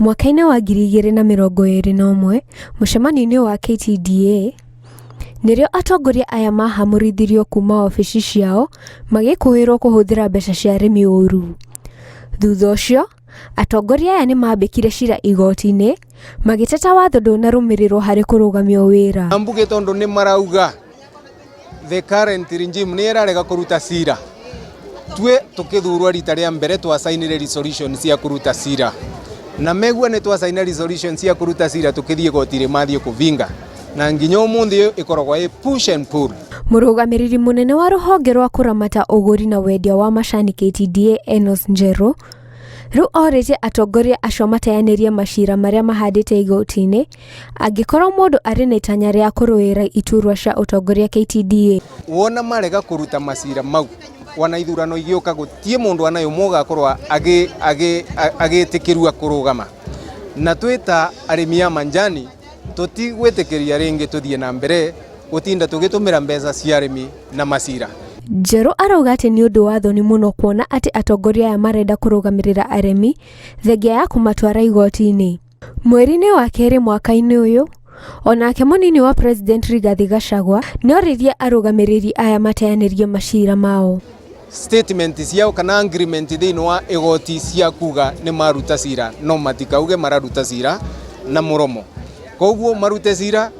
Mwaka-inĩ wa 2021 mũcemanio-inĩ wa KTDA nĩrĩo atongoria aya mahamũrithirio kuma ofici ciao magĩkũĩrwo kũhũthĩra mbeca cia arĩmi ũru. Thutha ũcio atongoria aya nĩ mambĩkire cira igoti-inĩ magĩteta watho ndũnarũmĩrĩrwo harĩ kũrũgamio wĩra. Ambuge tondũ nĩ marauga the current regime nĩ ĩrarega kũruta cira. Twe tũkĩthurwo rita rĩa mbere twasainire resolution cia kũruta cira. Na megua nĩ twasaina resolution cia kũruta cira tũkĩthiĩ gotire mathiĩ kũvinga. Na nginya ũmũthĩ ikoragwo push and pull. Mũrũgamĩrĩri mũnene wa rũhonge rwa kũramata ũgũri na wendia wa macani KTDA Enos Njeru rĩu orĩtie atongoria acio mateanĩrie macira marĩa mahandĩte igoti-inĩ angĩkorwo mũndũ arĩ na itanya rĩa kũrũĩra iturwa cia ũtongoria KTDA. Wona marega kũruta macira mau wana ithurano igĩũka gũtie mũndũ anayo mũga akorwo agĩtĩkĩrua kũrũgama. Na twĩta arĩmi a manjani tũtigwĩtĩkĩria rĩngĩ tũthiĩ na mbere gũtinda tũgĩtũmĩra mbeca cia arĩmi na macira. Njeru arauga atĩ nĩ ũndũ wa thoni mũno kuona atĩ atongoria aya marenda kũrũgamĩrĩra arĩmi thengia ya kũmatwara igoti-inĩ. Mweri-inĩ wa kerĩ mwaka-inĩ ũyũ onake mũnini wa President Rigathi Gachagua nĩ oririe arũgamĩrĩri aya mateanĩrie macira mao. Statement ciao kana agreement thĩinĩ wa igoti cia kuga nĩ maruta cira no matikauge mararuta cira na mũromo. Koguo marute cira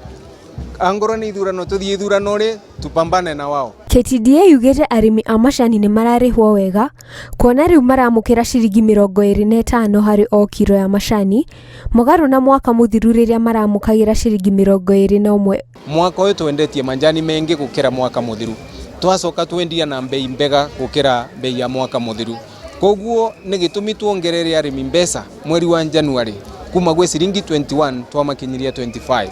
angorwo nĩ ithurano tũthiĩ ithurano rĩ tupambane na wao. KTDA yugĩte arĩmi a macani nĩ mararĩhwo wega kuona rĩu maramũkĩra ciringi 25 harĩ o kilo ya macani mũgarũ na mwaka mũthiru rĩrĩa maramũkagĩra ciringi 21. Mwaka ũyũ twendetie manjani mengi gũkĩra mwaka mũthiru. Twacoka twendia na bei mbega gũkĩra bei ya mwaka mũthiru. Koguo nĩ gĩtũmi tuongerere arĩmi mbeca mweri wa January kuma gwĩ ciringi 21 twamakinyiria 25.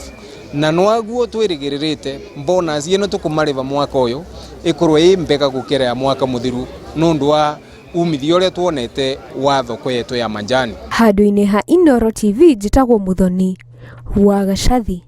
Na nwaguo twĩrĩgĩrĩrĩte bonus ĩno tũkũmarĩva mwaka ũyũ ĩkorwo ĩ mbega gũkĩra ya mwaka mũthiru nũndũ wa umithio ũrĩa tuonete wa thoko yetu ya manjani. Handũ-inĩ ha Inooro TV njĩtagwo Muthoni wa Gacathi.